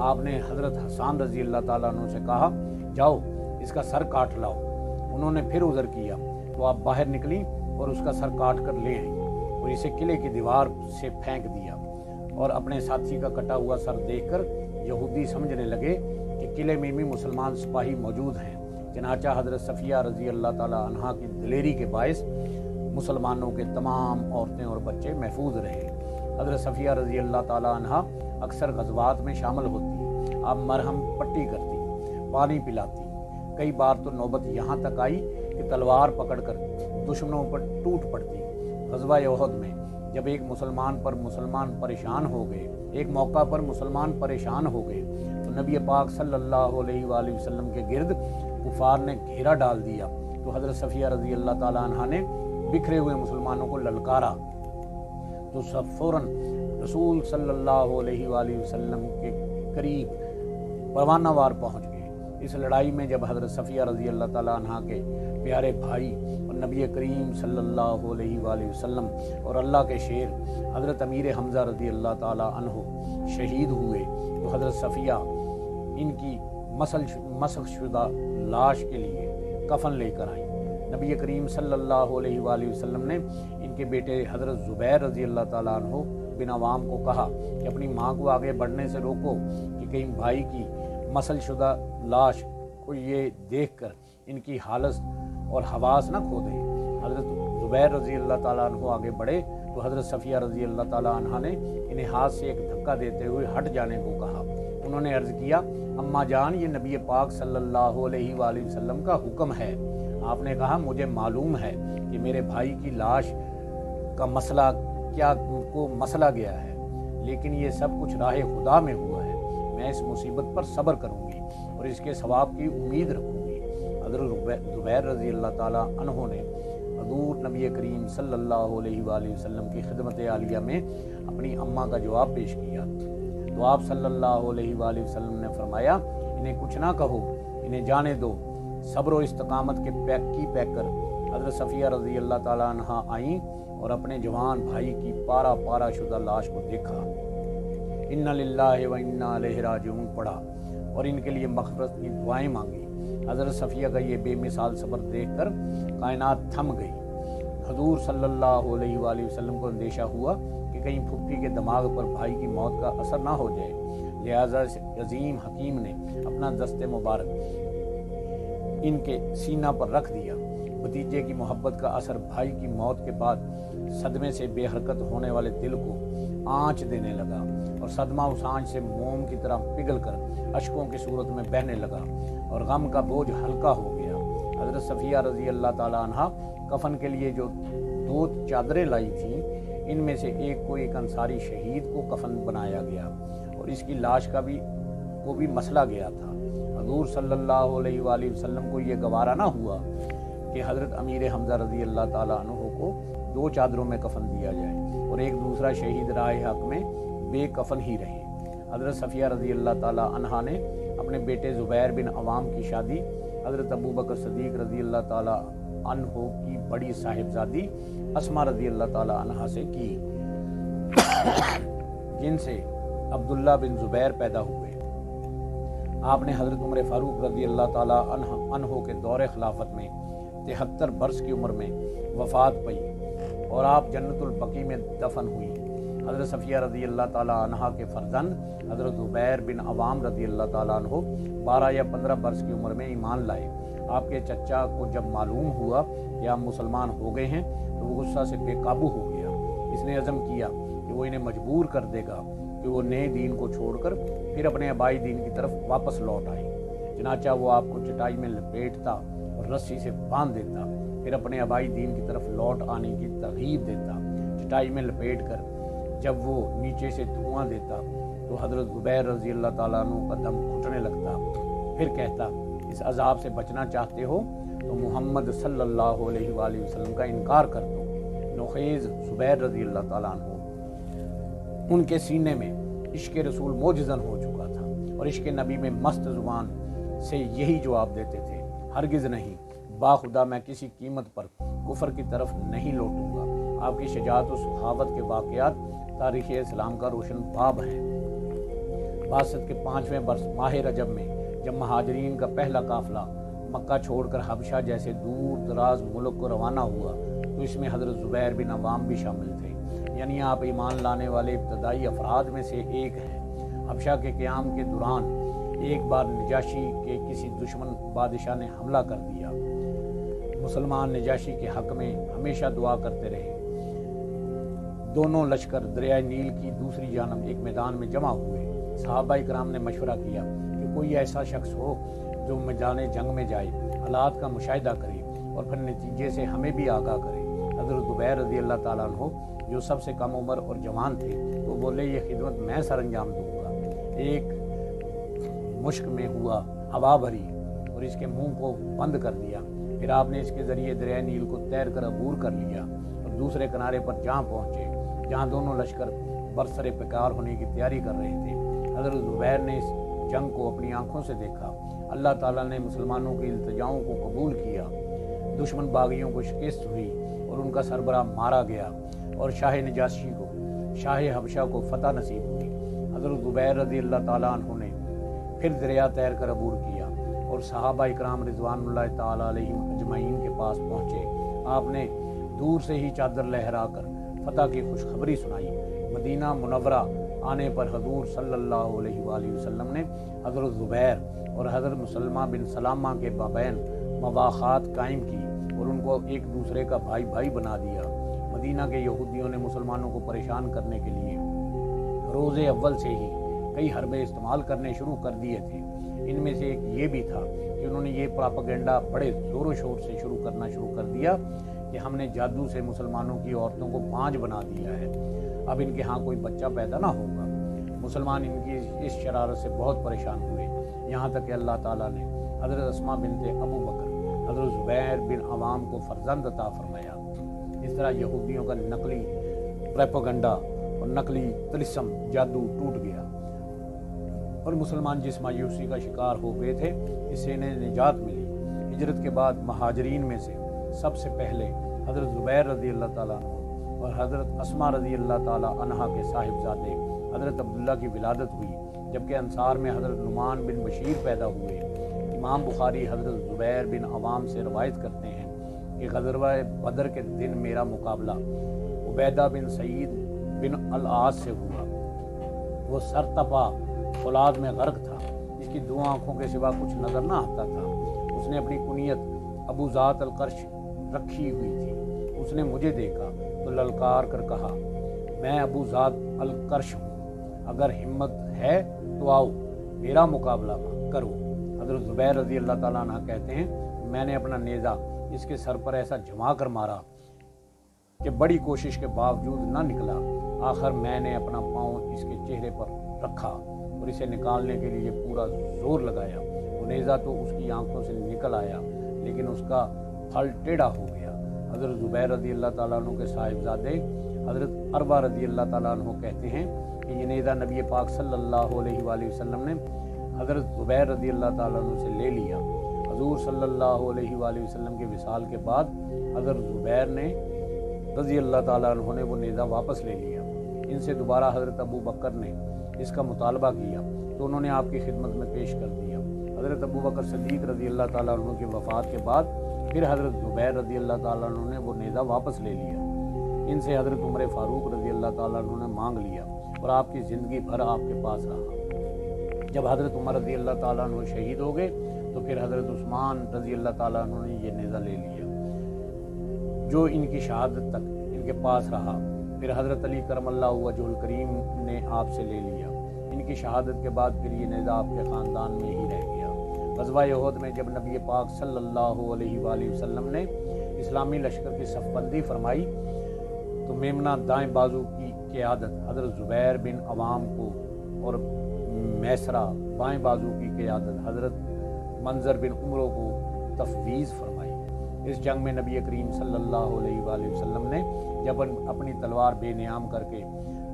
آپ نے حضرت حسان رضی اللہ تعالیٰ عنہ سے کہا جاؤ اس کا سر کاٹ لاؤ۔ انہوں نے پھر عذر کیا تو آپ باہر نکلیں اور اس کا سر کاٹ کر لے آئیں اور اسے قلعے کی دیوار سے پھینک دیا، اور اپنے ساتھی کا کٹا ہوا سر دیکھ کر یہودی سمجھنے لگے کہ قلعے میں بھی مسلمان سپاہی موجود ہیں۔ چنانچہ حضرت صفیہ رضی اللہ تعالیٰ عنہا کی دلیری کے باعث مسلمانوں کے تمام عورتیں اور بچے محفوظ رہے۔ حضرت صفیہ رضی اللہ تعالیٰ عنہا اکثر غزوات میں شامل ہوتی، آپ مرہم پٹی کرتی، پانی پلاتی۔ کئی بار تو نوبت یہاں تک آئی کہ تلوار پکڑ کر دشمنوں پر ٹوٹ پڑتی۔ غزوہ احد میں جب ایک مسلمان پریشان ہو گئے، ایک موقع پر مسلمان پریشان ہو گئے تو نبی پاک صلی اللہ علیہ وآلہ وسلم کے گرد کفار نے گھیرا ڈال دیا، تو حضرت صفیہ رضی اللہ تعالیٰ عنہ نے بکھرے ہوئے مسلمانوں کو للکارا تو سب فوراً رسول صلی اللہ علیہ وآلہ وسلم کے قریب پروانہ وار پہنچ گئے۔ اس لڑائی میں جب حضرت صفیہ رضی اللہ تعالیٰ عنہ کے پیارے بھائی اور نبی کریم صلی اللہ علیہ وآلہ وسلم اور اللہ کے شیر حضرت امیر حمزہ رضی اللہ تعالیٰ عنہ شہید ہوئے تو حضرت صفیہ ان کی مسخ شدہ لاش کے لیے کفن لے کر آئیں۔ نبی کریم صلی اللہ علیہ وآلہ وسلم نے ان کے بیٹے حضرت زبیر رضی اللہ تعالیٰ عنہ بن عوام کو کہا کہ اپنی ماں کو آگے بڑھنے سے روکو کہ کہیں بھائی کی مسل شدہ لاش کو یہ دیکھ کر ان کی حالت اور حواس نہ کھو دے۔ حضرت زبیر رضی اللہ تعالیٰ عنہ آگے بڑھے تو حضرت صفیہ رضی اللہ تعالیٰ عنہ نے انہیں ہاتھ سے ایک دھکا دیتے ہوئے ہٹ جانے کو کہا۔ انہوں نے عرض کیا اماں جان یہ نبی پاک صلی اللہ علیہ وآلہ وسلم کا حکم ہے۔ آپ نے کہا مجھے معلوم ہے کہ میرے بھائی کی لاش کا مسئلہ گیا ہے، لیکن یہ سب کچھ راہ خدا میں ہوا ہے، میں اس مصیبت پر صبر کروں گی اور اس کے ثواب کی امید رکھوں گی۔ حضرت زبیر رضی اللہ تعالیٰ عنہ نے حضور نبی کریم صلی اللہ علیہ وآلہ وسلم کی خدمت عالیہ میں اپنی اماں کا جواب پیش کیا تو آپ صلی اللہ علیہ وآلہ وسلم نے فرمایا انہیں کچھ نہ کہو، انہیں جانے دو۔ صبر و استقامت کے پیک کر حضرت صفیہ رضی اللہ تعالیٰ عنہ آئیں اور اپنے جوان بھائی کی پارا پارا شدہ لاش کو دیکھا، انا للہ و انا الیہ راجعون پڑھا اور ان کے لیے مغفرت کی دعائیں مانگی۔ حضرت صفیہ کا یہ بے مثال صبر دیکھ کر کائنات تھم گئی۔ حضور صلی اللہ علیہ وآلہ وسلم کو اندیشہ ہوا کہ کہیں پھپھی کے دماغ پر بھائی کی موت کا اثر نہ ہو جائے، لہذا عظیم حکیم نے اپنا دست مبارک ان کے سینہ پر رکھ دیا۔ بھتیجے کی محبت کا اثر بھائی کی موت کے بعد صدمے سے بے حرکت ہونے والے دل کو آنچ دینے لگا اور صدمہ اس آنچ سے موم کی طرح پگھل کر اشکوں کی صورت میں بہنے لگا اور غم کا بوجھ ہلکا ہو گیا۔ حضرت صفیہ رضی اللہ تعالیٰ عنہ کفن کے لیے جو 2 چادریں لائی تھیں ان میں سے ایک کو ایک انصاری شہید کو کفن بنایا گیا اور اس کی لاش کو بھی مسلا گیا تھا۔ حضور صلی اللہ علیہ وآلہ وسلم کو یہ گوارا نہ ہوا کہ حضرت امیر حمزہ رضی اللہ تعالیٰ عنہ کو 2 چادروں میں کفن دیا جائے اور ایک دوسرا شہید راہ حق میں بے کفن ہی رہے۔ حضرت صفیہ رضی اللہ تعالیٰ عنہ نے اپنے بیٹے زبیر بن عوام کی شادی حضرت ابوبکر صدیق رضی اللہ تعالیٰ عنہ کی بڑی صاحبزادی اسما رضی اللہ تعالیٰ عنہ سے کی، جن سے عبداللہ بن زبیر پیدا ہوئے۔ آپ نے حضرت عمر فاروق رضی اللہ تعالیٰ عنہ کے دور خلافت میں 73 برس کی عمر میں وفات پائی اور آپ جنت البقیع میں دفن ہوئی۔ حضرت صفیہ رضی اللہ تعالیٰ عنہ کے فرزند حضرت زبیر بن عوام رضی اللہ تعالیٰ عنہ 12 یا 15 برس کی عمر میں ایمان لائے۔ آپ کے چچا کو جب معلوم ہوا کہ آپ مسلمان ہو گئے ہیں تو وہ غصہ سے بے قابو ہو گیا۔ اس نے عزم کیا کہ وہ انہیں مجبور کر دے گا کہ وہ نئے دین کو چھوڑ کر پھر اپنے آبائی دین کی طرف واپس لوٹ آئے۔ چنانچہ وہ آپ کو چٹائی میں لپیٹتا اور رسی سے باندھ دیتا، پھر اپنے آبائی دین کی طرف لوٹ آنے کی ترغیب دیتا۔ چٹائی میں لپیٹ کر جب وہ نیچے سے دھواں دیتا تو حضرت زبیر رضی اللہ تعالیٰ عنہ کا دم گھٹنے لگتا، پھر کہتا اس عذاب سے بچنا چاہتے ہو تو محمد صلی اللہ علیہ وآلہ وسلم کا انکار کر دو۔ نوخیز زبیر رضی اللہ تعالیٰ عنہ ان کے سینے میں عشق رسول موجزن ہو چکا تھا اور عشق نبی میں مست زبان سے یہی جواب دیتے تھے، ہرگز نہیں، باخدا میں کسی قیمت پر کفر کی طرف نہیں لوٹوں گا۔ آپ کی شجاعت و سخاوت کے واقعات تاریخ اسلام کا روشن باب ہیں۔ بعثت کے 5ویں برس ماہ رجب میں جب مہاجرین کا پہلا قافلہ مکہ چھوڑ کر حبشہ جیسے دور دراز ملک کو روانہ ہوا تو اس میں حضرت زبیر بن عوام بھی شامل تھے، یعنی آپ ایمان لانے والے ابتدائی افراد میں سے ایک ہیں۔ حبشہ کے قیام کے دوران ایک بار نجاشی کے کسی دشمن بادشاہ نے حملہ کر دیا۔ مسلمان نجاشی کے حق میں ہمیشہ دعا کرتے رہے۔ دونوں لشکر دریائے نیل کی دوسری جانب ایک میدان میں جمع ہوئے۔ صحابہ اکرام نے مشورہ کیا کہ کوئی ایسا شخص ہو جو میدان جنگ میں جائے، حالات کا مشاہدہ کرے اور پھر نتیجے سے ہمیں بھی آگاہ کرے۔ حضرت زبیر رضی اللہ تعالیٰ عنہ جو سب سے کم عمر اور جوان تھے وہ بولے یہ خدمت میں سر انجام دوں گا۔ ایک مشک میں ہوا ہوا بھری اور اس کے منہ کو بند کر دیا، پھر آپ نے اس کے ذریعے دریائے نیل کو تیر کر عبور کر لیا اور دوسرے کنارے پر جہاں پہنچے جہاں دونوں لشکر برسر پیکار ہونے کی تیاری کر رہے تھے۔ حضرت زبیر نے اس جنگ کو اپنی آنکھوں سے دیکھا۔ اللہ تعالیٰ نے مسلمانوں کی التجاؤں کو قبول کیا، دشمن باغیوں کو شکست ہوئی اور ان کا سربراہ مارا گیا اور شاہ نجاشی کو شاہ حبشہ کو فتح نصیب ہوئی۔ حضرت زبیر رضی اللہ تعالیٰ عنہ نے پھر دریا تیر کر عبور کیا اور صحابہ اکرام رضوان اللہ تعالیٰ علیہم اجمعین کے پاس پہنچے۔ آپ نے دور سے ہی چادر لہرا کر فتح کی خوشخبری سنائی۔ مدینہ منورہ آنے پر حضور صلی اللہ علیہ وآلہ وسلم نے حضرت زبیر اور حضرت مسلمہ بن سلامہ کے مابین مواخات قائم کی اور ان کو ایک دوسرے کا بھائی بھائی بنا دیا۔ مدینہ کے یہودیوں نے مسلمانوں کو پریشان کرنے کے لیے روز اول سے ہی کئی حربے استعمال کرنے شروع کر دیے تھے۔ ان میں سے ایک یہ بھی تھا کہ انہوں نے یہ پراپیگنڈا بڑے زور و شور سے شروع کر دیا کہ ہم نے جادو سے مسلمانوں کی عورتوں کو بانجھ بنا دیا ہے، اب ان کے ہاں کوئی بچہ پیدا نہ ہوگا۔ مسلمان ان کی اس شرارت سے بہت پریشان ہوئے، یہاں تک کہ اللہ تعالیٰ نے حضرت اسماء بنت ابو بکر حضرت زبیر بن عوام کو فرزند عطا فرمایا۔ اس طرح یہودیوں کا نقلی پروپیگنڈا اور نقلی طلسم جادو ٹوٹ گیا اور مسلمان جس مایوسی کا شکار ہو گئے تھے اس سے انہیں نجات ملی۔ ہجرت کے بعد مہاجرین میں سے سب سے پہلے حضرت زبیر رضی اللہ تعالیٰ عنہ اور حضرت اسماء رضی اللہ تعالیٰ عنہا کے صاحبزادے حضرت عبداللہ کی ولادت ہوئی، جبکہ انصار میں حضرت نعمان بن بشیر پیدا ہوئے۔ امام بخاری حضرت زبیر بن عوام سے روایت کرتے ہیں کہ غزوہ بدر کے دن میرا مقابلہ عبیدہ بن سعید بن العاص سے ہوا۔ وہ سرتپا فولاد میں غرق تھا، جس کی دو آنکھوں کے سوا کچھ نظر نہ آتا تھا۔ اس نے اپنی کنیت ابو ذات القرش رکھی ہوئی تھی۔ اس نے مجھے دیکھا تو للکار کر کہا، میں ابو ذات القرش ہوں، اگر ہمت ہے تو آؤ میرا مقابلہ کرو۔ حضرت زبیر رضی اللہ تعالیٰ عنہ کہتے ہیں میں نے اپنا نیزہ اس کے سر پر ایسا جما کر مارا کہ بڑی کوشش کے باوجود نہ نکلا۔ آخر میں نے اپنا پاؤں اس کے چہرے پر رکھا اور اسے نکالنے کے لیے پورا زور لگایا۔ وہ نیزہ تو اس کی آنکھوں سے نکل آیا لیکن اس کا پھل ٹیڑھا ہو گیا۔ حضرت زبیر رضی اللہ تعالیٰ عنہ کے صاحبزادے حضرت عروہ رضی اللہ تعالیٰ عنہ کہتے ہیں کہ یہ نیزہ نبی پاک صلی اللہ علیہ وآلہ وسلم نے حضرت زبیر رضی اللہ تعالیٰ عنہ سے لے لیا۔ حضور صلی اللہ علیہ وآلہ وسلم کے وصال کے بعد حضرت زبیر نے رضی اللہ تعالیٰ عنہ نے وہ نیزہ واپس لے لیا۔ ان سے دوبارہ حضرت ابو بکر نے اس کا مطالبہ کیا تو انہوں نے آپ کی خدمت میں پیش کر دیا۔ حضرت ابو بکر صدیق رضی اللہ تعالیٰ عنہ کی وفات کے بعد پھر حضرت زبیر رضی اللہ تعالیٰ عنہ نے وہ نیزہ واپس لے لیا۔ ان سے حضرت عمر فاروق رضی اللہ تعالیٰ عنہ نے مانگ لیا اور آپ کی زندگی بھر آپ کے پاس رہا۔ جب حضرت عمر رضی اللہ تعالیٰ عنہ شہید ہو گئے تو پھر حضرت عثمان رضی اللہ تعالیٰ عنہ نے یہ نیزہ لے لیا جو ان کی شہادت تک ان کے پاس رہا۔ پھر حضرت علی کرم اللہ وجہ الکریم نے آپ سے لے لیا۔ ان کی شہادت کے بعد پھر یہ نیزہ آپ کے خاندان میں ہی رہ گیا۔ غزوہ احد میں جب نبی پاک صلی اللہ علیہ وآلہ وسلم نے اسلامی لشکر کی صف بندی فرمائی تو میمنہ دائیں بازو کی قیادت حضرت زبیر بن عوام کو اور میسرہ بائیں بازو کی قیادت حضرت منظر بن عمرو کو تفویض فرمائی۔ اس جنگ میں نبی کریم صلی اللہ علیہ وآلہ وسلم نے جب اپنی تلوار بے نیام کر کے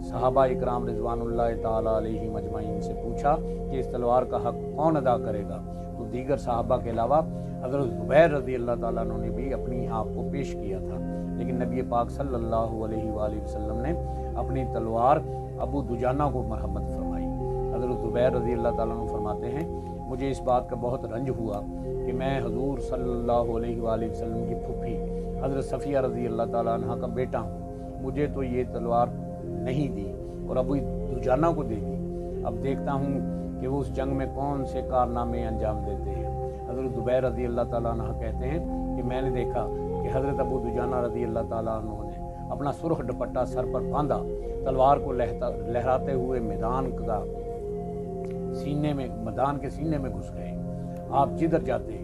صحابہ اکرام رضوان اللہ تعالیٰ علیہ مجمعین سے پوچھا کہ اس تلوار کا حق کون ادا کرے گا، تو دیگر صحابہ کے علاوہ حضرت زبیر رضی اللہ تعالیٰ عنہ نے بھی اپنی آپ کو پیش کیا تھا، لیکن نبی پاک صلی اللہ علیہ وآلہ وسلم نے اپنی تلوار ابو دجانہ کو مرحمت فرمائی۔ حضرت زبیر رضی اللہ تعالیٰ عنہ فرماتے ہیں مجھے اس بات کا بہت رنج ہوا کہ میں حضور صلی اللہ علیہ وآلہ وسلم کی پھوپھی حضرت صفیہ رضی اللہ تعالیٰ عنہ کا بیٹا ہوں، مجھے تو یہ تلوار نہیں دی اور ابو دجانہ کو دے دی۔ اب دیکھتا ہوں کہ وہ اس جنگ میں کون سے کارنامے انجام دیتے ہیں۔ حضرت زبیر رضی اللہ تعالیٰ عنہ کہتے ہیں کہ میں نے دیکھا کہ حضرت ابو دجانہ رضی اللہ تعالیٰ عنہ نے اپنا سرخ دوپٹہ سر پر باندھا، تلوار کو لہراتے ہوئے میدان کے سینے میں گھس گئے۔ آپ جدھر جاتے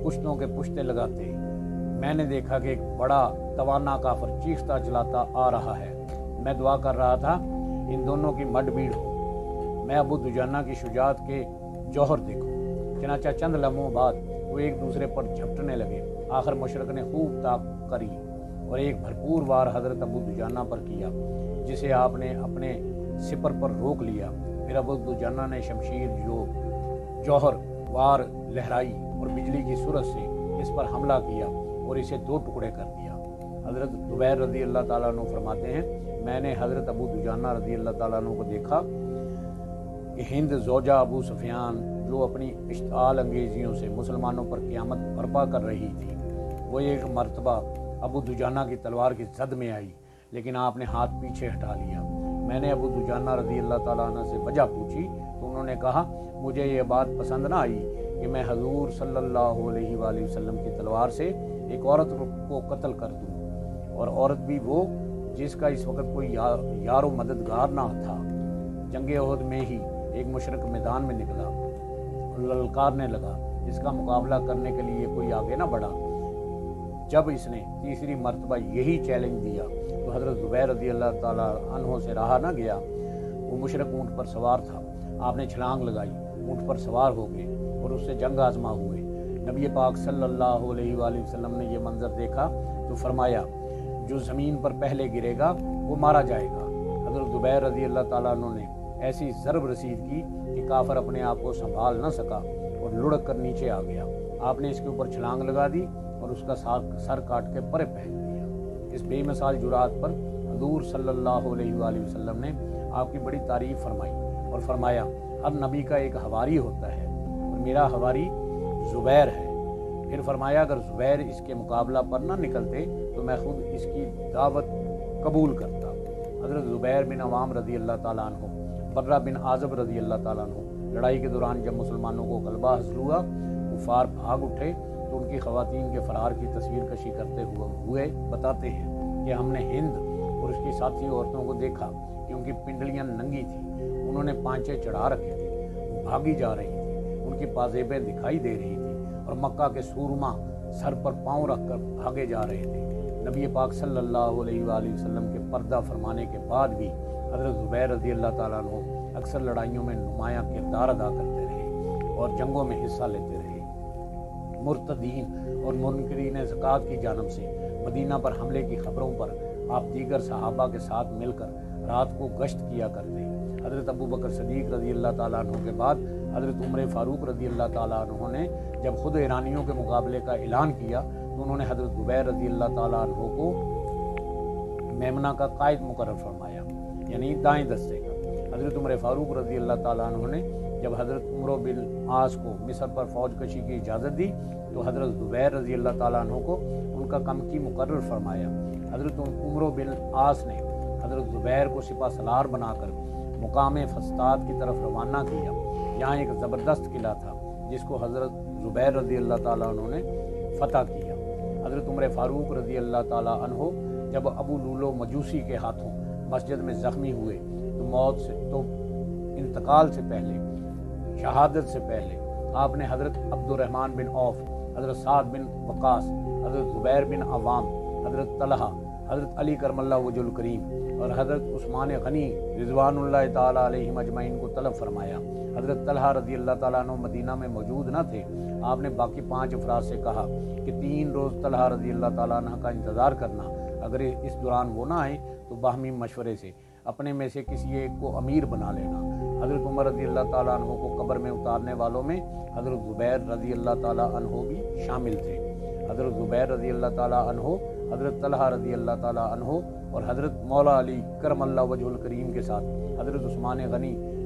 پشتوں کے پشتے لگاتے۔ میں نے دیکھا کہ ایک بڑا توانا کافر چیختا چلاتا آ رہا ہے۔ میں دعا کر رہا تھا ان دونوں کی مڈ بھیڑ ہو، میں ابو دجانہ کی شجاعت کے جوہر دیکھوں۔ چنانچہ چند لمحوں بعد وہ ایک دوسرے پر جھپٹنے لگے۔ آخر مشرق نے خوب تاک کری اور ایک بھرپور وار حضرت ابو دجانہ پر کیا، جسے آپ نے اپنے سپر پر روک لیا۔ پھر ابو دجانہ نے شمشیر جوہر وار لہرائی اور بجلی کی صورت سے اس پر حملہ کیا اور اسے دو ٹکڑے کر دیا۔ حضرت زبیر رضی اللہ تعالیٰ عنہ فرماتے ہیں میں نے حضرت ابو دجانہ رضی اللہ تعالیٰ عنہ کو دیکھا کہ ہند زوجہ ابو سفیان جو اپنی اشتعال انگیزیوں سے مسلمانوں پر قیامت برپا کر رہی تھی، وہ ایک مرتبہ ابو دجانہ کی تلوار کی زد میں آئی، لیکن آپ نے ہاتھ پیچھے ہٹا لیا۔ میں نے ابو دجانہ رضی اللہ تعالیٰ عنہ سے وجہ پوچھی تو انہوں نے کہا مجھے یہ بات پسند نہ آئی کہ میں حضور صلی اللہ علیہ وآلہ وسلم کی تلوار سے ایک عورت کو قتل کر دوں، اور عورت بھی وہ جس کا اس وقت کوئی یار و مددگار نہ تھا۔ جنگ احد میں ہی ایک مشرک میدان میں نکلا اور للکارنے لگا، اس کا مقابلہ کرنے کے لیے کوئی آگے نہ بڑھا۔ جب اس نے تیسری مرتبہ یہی چیلنج دیا تو حضرت زبیر رضی اللہ تعالیٰ عنہ سے رہا نہ گیا۔ وہ مشرک اونٹ پر سوار تھا، آپ نے چھلانگ لگائی، اونٹ پر سوار ہو گئے اور اس سے جنگ آزما ہوئے۔ نبی پاک صلی اللہ علیہ وآلہ وسلم نے یہ منظر دیکھا تو فرمایا جو زمین پر پہلے گرے گا وہ مارا جائے گا۔ حضرت زبیر رضی اللہ تعالیٰ عنہ نے ایسی ضرب رسید کی کہ کافر اپنے آپ کو سنبھال نہ سکا اور لڑک کر نیچے آ گیا۔ آپ نے اس کے اوپر چھلانگ لگا دی اور اس کا سر کاٹ کے پرے پھینک دیا۔ اس بے مثال جرات پر حضور صلی اللہ علیہ وآلہ وسلم نے آپ کی بڑی تعریف فرمائی اور فرمایا ہر نبی کا ایک حواری ہوتا ہے اور میرا حواری زبیر ہے۔ پھر فرمایا اگر زبیر اس کے مقابلہ پر نہ نکلتے تو میں خود اس کی دعوت قبول کرتا۔ حضرت زبیر بن عوام رضی اللہ تعالیٰ عنہ، برہ بن عازب رضی اللہ تعالیٰ عنہ، لڑائی کے دوران جب مسلمانوں کو غلبہ حاصل ہوا، کفار بھاگ اٹھے تو ان کی خواتین کے فرار کی تصویر کشی کرتے ہوئے بتاتے ہیں کہ ہم نے ہند اور اس کی ساتھی عورتوں کو دیکھا کہ ان کی پنڈلیاں ننگی تھیں، انہوں نے پانچے چڑھا رکھے تھے، وہ بھاگی جا رہی تھیں، ان کی پازیبیں دکھائی دے رہی تھیں اور مکہ کے سورما سر پر پاؤں رکھ کر بھاگے جا رہے تھے۔ نبی پاک صلی اللہ علیہ وآلہ وسلم کے پردہ فرمانے کے بعد بھی حضرت زبیر رضی اللہ تعالیٰ عنہ اکثر لڑائیوں میں نمایاں کردار ادا کرتے رہے اور جنگوں میں حصہ لیتے رہے۔ مرتدین اور منکرین زکوٰۃ کی جانب سے مدینہ پر حملے کی خبروں پر آپ دیگر صحابہ کے ساتھ مل کر رات کو گشت کیا کرتے۔ حضرت ابو بکر صدیق رضی اللہ تعالیٰ عنہ کے بعد حضرت عمر فاروق رضی اللہ تعالیٰ عنہ نے جب خود ایرانیوں کے مقابلے کا اعلان کیا تو انہوں نے حضرت زبیر رضی اللہ تعالیٰ عنہ کو میمنہ کا قائد مقرر فرمایا، یعنی دائیں دستے کا۔ حضرت عمر فاروق رضی اللہ تعالیٰ عنہ نے جب حضرت عمرو بن عاص کو مصر پر فوج کشی کی اجازت دی تو حضرت زبیر رضی اللہ تعالیٰ عنہ کو ان کا کمکی مقرر فرمایا۔ حضرت عمرو بن عاص نے حضرت زبیر کو سپہ سالار بنا کر مقام فسطاط کی طرف روانہ کیا۔ یہاں ایک زبردست قلعہ تھا جس کو حضرت زبیر رضی اللہ تعالیٰ عنہ نے فتح کیا۔ حضرت عمر فاروق رضی اللہ تعالیٰ عنہ جب ابو لولو مجوسی کے ہاتھوں مسجد میں زخمی ہوئے تو انتقال سے پہلے، شہادت سے پہلے آپ نے حضرت عبد الرحمن بن عوف، حضرت سعد بن وقاص، حضرت زبیر بن عوام، حضرت طلحہ، حضرت علی کرم اللہ وجہ الکریم اور حضرت عثمان غنی رضوان اللہ تعالیٰ علیہم اجمعین کو طلب فرمایا۔ حضرت طلحہ رضی اللہ تعالیٰ عنہ مدینہ میں موجود نہ تھے۔ آپ نے باقی 5 افراد سے کہا کہ 3 روز طلحہ رضی اللہ تعالیٰ عنہ کا انتظار کرنا، اگر اس دوران وہ نہ آئیں تو باہمی مشورے سے اپنے میں سے کسی ایک کو امیر بنا لینا۔ حضرت عمر رضی اللہ تعالیٰ عنہ کو قبر میں اتارنے والوں میں حضرت زبیر رضی اللہ تعالیٰ عنہ بھی شامل تھے۔ حضرت زبیر رضی اللہ تعالیٰ عنہ، حضرت طلحہ رضی اللہ تعالیٰ عنہ اور حضرت مولا علی کرم اللہ وجہ الکریم کے ساتھ حضرت عثمان غنی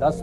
10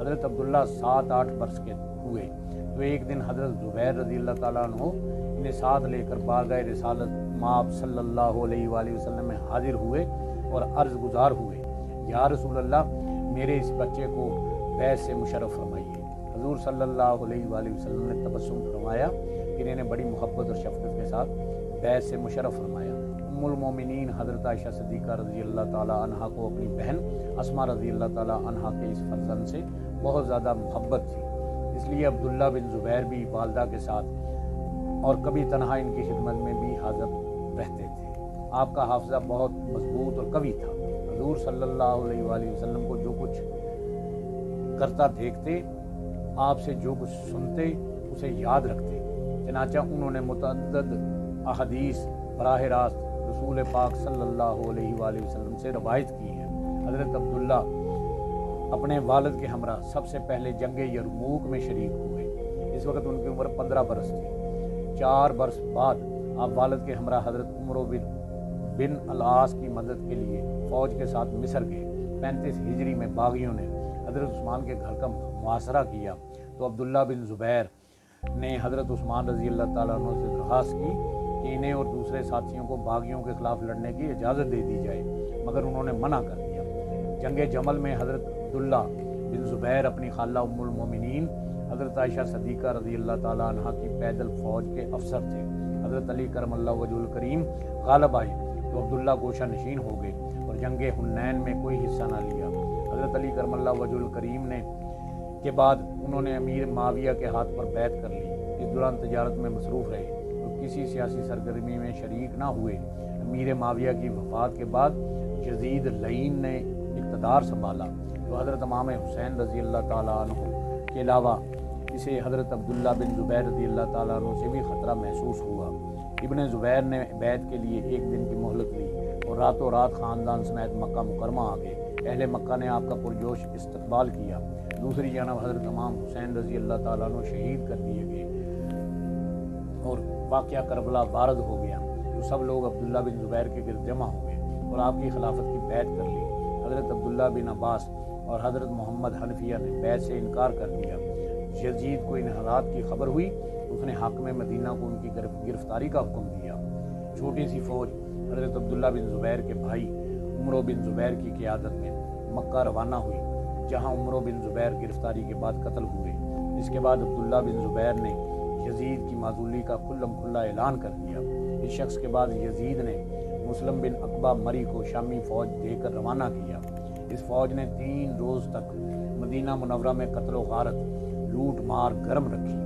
حضرت عبداللہ 7-8 برس کے ہوئے تو ایک دن حضرت زبیر رضی اللہ تعالیٰ عنہ انہیں ساتھ لے کر بارگاہ رسالت مآب صلی اللہ علیہ وآلہ وسلم میں حاضر ہوئے اور عرض گزار ہوئے، یا رسول اللہ میرے اس بچے کو بیعت سے مشرف فرمائیے۔ حضور صلی اللہ علیہ وآلہ وسلم نے تبسم فرمایا، پھر انہیں بڑی محبت اور شفقت کے ساتھ بیعت سے مشرف فرمایا۔ ام المومنین حضرت عائشہ صدیقہ رضی اللہ تعالیٰ عنہا کو اپنی بہن اسماء رضی اللہ تعالیٰ عنہا کے اس فرزند سے بہت زیادہ محبت تھی، اس لیے عبداللہ بن زبیر بھی والدہ کے ساتھ اور کبھی تنہا ان کی خدمت میں بھی حاضر رہتے تھے۔ آپ کا حافظہ بہت مضبوط اور قوی تھا۔ حضور صلی اللہ علیہ وآلہ وسلم کو جو کچھ کرتا دیکھتے، آپ سے جو کچھ سنتے اسے یاد رکھتے، چنانچہ انہوں نے متعدد احادیث براہ راست رسول پاک صلی اللہ علیہ وآلہ وسلم سے روایت کی ہیں۔ حضرت عبداللہ اپنے والد کے ہمراہ سب سے پہلے جنگ یرموک میں شریک ہوئے۔ اس وقت ان کی عمر 15 برس تھی۔ 4 برس بعد آپ والد کے ہمراہ حضرت عمرو بن العاص کی مدد کے لیے فوج کے ساتھ مصر گئے۔ 35 ہجری میں باغیوں نے حضرت عثمان کے گھر کا محاصرہ کیا تو عبداللہ بن زبیر نے حضرت عثمان رضی اللہ تعالیٰ عنہ سے درخواست کی کہ انہیں اور دوسرے ساتھیوں کو باغیوں کے خلاف لڑنے کی اجازت دے دی جائے، مگر انہوں نے منع کر دیا۔ جنگ جمل میں حضرت عبداللہ بن زبیر اپنی خالہ ام المومنین حضرت عائشہ صدیقہ رضی اللہ تعالیٰ عنہ کی پیدل فوج کے افسر تھے۔ حضرت علی کرم اللہ وجہ الکریم غالب آئے تو عبداللہ گوشہ نشین ہو گئے اور جنگ حنین میں کوئی حصہ نہ لیا۔ حضرت علی کرم اللہ وجہ الکریم نے کے بعد انہوں نے امیر معاویہ کے ہاتھ پر بیعت کر لی۔ اس دوران تجارت میں مصروف رہے اور کسی سیاسی سرگرمی میں شریک نہ ہوئے۔ امیر معاویہ کی وفات کے بعد یزید لعین نے اقتدار سنبھالا تو حضرت امام حسین رضی اللہ تعالیٰ عنہ کے علاوہ اسے حضرت عبداللہ بن زبیر رضی اللہ تعالیٰ عنہ سے بھی خطرہ محسوس ہوا۔ ابن زبیر نے بیعت کے لیے 1 دن کی مہلت لی اور راتوں رات خاندان سمیت مکہ مکرمہ آ گئے۔ اہل مکہ نے آپ کا پرجوش استقبال کیا۔ دوسری جانب حضرت امام حسین رضی اللہ تعالیٰ عنہ شہید کر دیے گئے اور واقعہ کربلا وارد ہو گیا تو سب لوگ عبداللہ بن زبیر کے گرد جمع ہو گئے اور آپ کی خلافت کی بیعت کر لی۔ حضرت عبداللہ بن عباس اور حضرت محمد حنفیہ نے بیعت سے انکار کر دیا۔ یزید کو ان حالات کی خبر ہوئی، اس نے حاکم مدینہ کو ان کی گرفتاری کا حکم دیا۔ چھوٹی سی فوج حضرت عبداللہ بن زبیر کے بھائی عمرو بن زبیر کی قیادت میں مکہ روانہ ہوئی، جہاں عمرو بن زبیر گرفتاری کے بعد قتل ہوئے۔ اس کے بعد عبداللہ بن زبیر نے یزید کی معزولی کا کھلم کھلا اعلان کر دیا۔ اس شخص کے بعد یزید نے مسلم بن عقبہ مری کو شامی فوج دے کر روانہ کیا۔ اس فوج نے 3 روز تک مدینہ منورہ میں قتل و غارت، لوٹ مار گرم رکھی،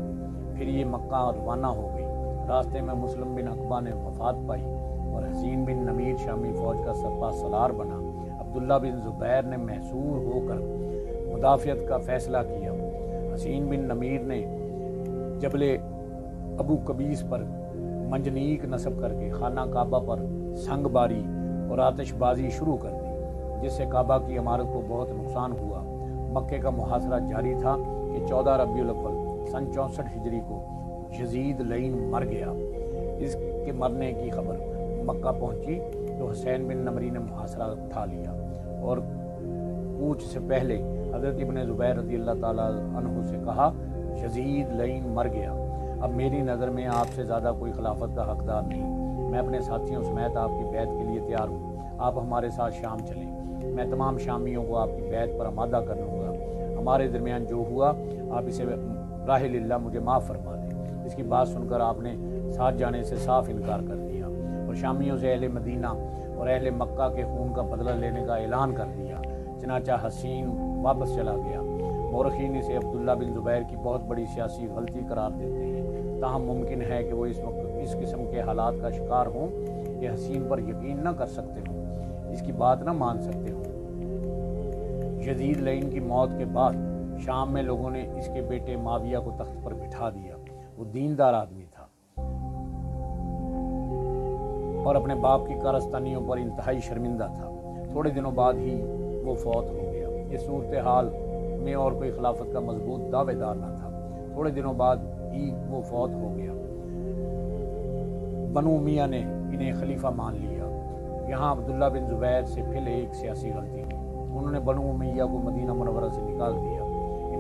پھر یہ مکہ روانہ ہو گئی۔ راستے میں مسلم بن عقبہ نے وفات پائی اور حسین بن نمیر شامی فوج کا سپہ سالار بنا۔ عبداللہ بن زبیر نے محصور ہو کر مدافعت کا فیصلہ کیا۔ حسین بن نمیر نے جبل ابو قبیس پر منجنیق نصب کر کے خانہ کعبہ پر سنگ باری اور آتش بازی شروع کر دی، جس سے کعبہ کی عمارت کو بہت نقصان ہوا۔ مکے کا محاصرہ جاری تھا کہ 14 ربیع الاول سن 64 ہجری کو یزید لعین مر گیا۔ اس کے مرنے کی خبر مکہ پہنچی تو حسین بن نمری نے محاصرہ اٹھا لیا اور کوچ سے پہلے حضرت ابن زبیر رضی اللہ تعالیٰ عنہ سے کہا، یزید لعین مر گیا، اب میری نظر میں آپ سے زیادہ کوئی خلافت کا حقدار نہیں۔ میں اپنے ساتھیوں سمیت آپ کی بیعت کے لیے تیار ہوں، آپ ہمارے ساتھ شام چلیں، میں تمام شامیوں کو آپ کی بیعت پر آمادہ کر لوں گا۔ ہمارے درمیان جو ہوا آپ اسے راہ للہ مجھے معاف فرما دیں۔ اس کی بات سن کر آپ نے ساتھ جانے سے صاف انکار کر دیا اور شامیوں سے اہل مدینہ اور اہل مکہ کے خون کا بدلہ لینے کا اعلان کر دیا۔ چنانچہ حسین واپس چلا گیا۔ مورخین اسے عبداللہ بن زبیر کی بہت بڑی سیاسی غلطی قرار دیتے ہیں، تاہم ممکن ہے کہ وہ اس وقت اس قسم کے حالات کا شکار ہوں کہ حسین پر یقین نہ کر سکتے ہوں، اس کی بات نہ مان سکتے ہوں۔ یزید لعین کی موت کے بعد شام میں لوگوں نے اس کے بیٹے معاویہ کو تخت پر بٹھا دیا۔ وہ دیندار آدمی تھا اور اپنے باپ کی کارستانیوں پر انتہائی شرمندہ تھا۔ تھوڑے دنوں بعد ہی وہ فوت ہو گیا۔ اس صورتحال میں اور کوئی خلافت کا مضبوط دعوے دار نہ تھا۔ تھوڑے دنوں بعد ہی وہ فوت ہو گیا۔ بنو امیہ نے انہیں خلیفہ مان لیا۔ یہاں عبداللہ بن زبیر سے پھر ایک سیاسی غلطی ہوئی۔ انہوں نے بنو امیہ کو مدینہ منورہ سے نکال دیا۔